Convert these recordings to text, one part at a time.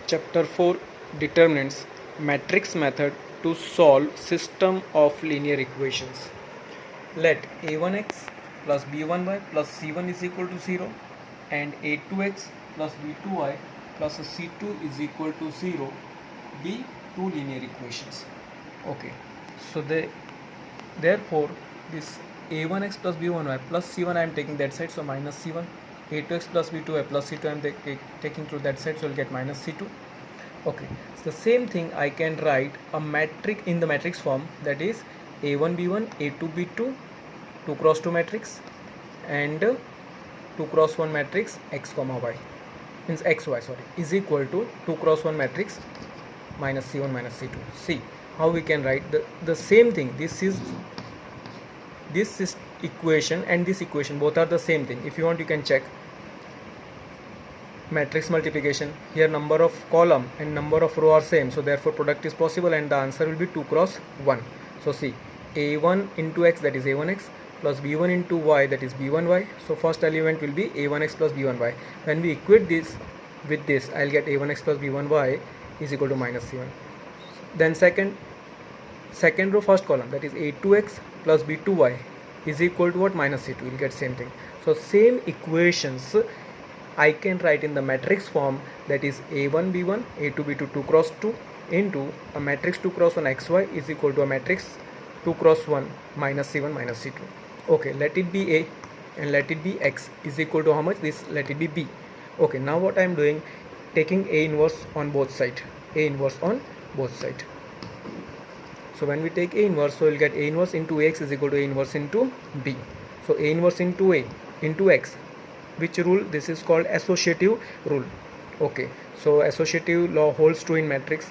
Chapter 4 Determinants Matrix Method to solve System of Linear Equations. Let a1x plus b1y plus c1 is equal to 0 and a2x plus b2y plus c2 is equal to 0 be two linear equations. Okay, so therefore this a1x plus b1y plus c1 I am taking that side, so minus c1. a2x plus b2y plus c2 I am taking to that side, so we'll get minus c2. Okay, so the same thing I can write a matrix in the matrix form, that is a1 b1 a2 b2 2 cross 2 matrix and 2 cross 1 matrix x comma y means xy is equal to 2 cross 1 matrix minus c1 minus c2. See how we can write the same thing. This is equation and this equation, both are the same thing. If you want, you can check matrix multiplication. Here number of column and number of row are same, so therefore product is possible and the answer will be 2 cross 1. So see, a1 into x, that is a1x, plus b1 into y, that is b1y. So first element will be a1x plus b1y. When we equate this with this, I'll get a1x plus b1y is equal to minus c1. Then second row first column, that is a2x plus b2y is equal to what? Minus c2. You'll get same thing. So same equations I can write in the matrix form, that is a1 b1 a2 b2 2 cross 2 into a matrix 2 cross 1 xy is equal to a matrix 2 cross 1 minus c1 minus c2. Okay, let it be a and let it be x is equal to how much? This, let it be b. Okay, now what I am doing, taking a inverse on both sides. A inverse on both sides. So when we take a inverse, so we'll get a inverse into x is equal to a inverse into b. So a inverse into a into x. Which rule? This is called associative rule. Okay, so associative law holds true in matrix.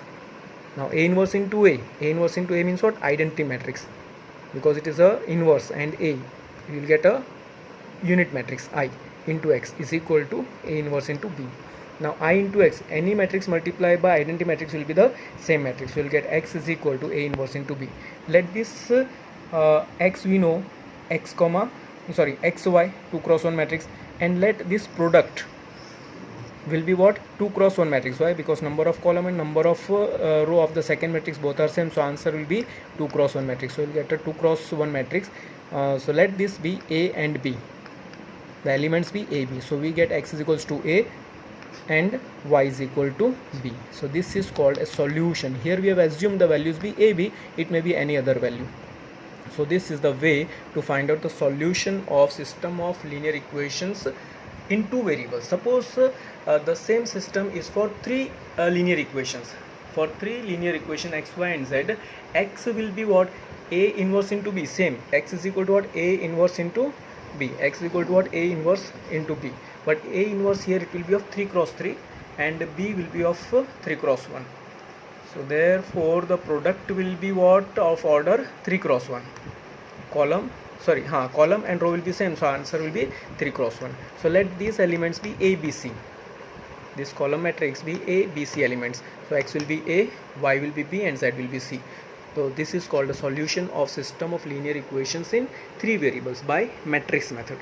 Now a inverse into a means what? Identity matrix, because it is a inverse, and a, you will get a unit matrix I into x is equal to a inverse into b. Now I into x, any matrix multiplied by identity matrix will be the same matrix. So you will get x is equal to a inverse into b. Let this x, we know xy 2 cross 1 matrix, and let this product will be what? 2 cross 1 matrix. Why? Because number of column and number of row of the second matrix both are same, so answer will be 2 cross 1 matrix. So we'll get a 2 cross 1 matrix. So let this be a and b, the elements be a b. So we get x is equals to a and y is equal to b. So this is called a solution. Here we have assumed the values be a b, it may be any other value. So this is the way to find out the solution of system of linear equations in two variables. Suppose the same system is for three linear equations. For three linear equation x, y and z, x will be what? A inverse into b, same. X is equal to what? A inverse into b. X is equal to what? A inverse into b. But A inverse here, it will be of 3 cross 3 and B will be of 3 cross 1. So therefore the product will be what? Of order 3 cross 1. Column and row will be same, so answer will be 3 cross 1. So let these elements be A, B, C. This column matrix be A, B, C elements. So x will be A, y will be B and z will be C. So this is called a solution of system of linear equations in three variables by matrix method.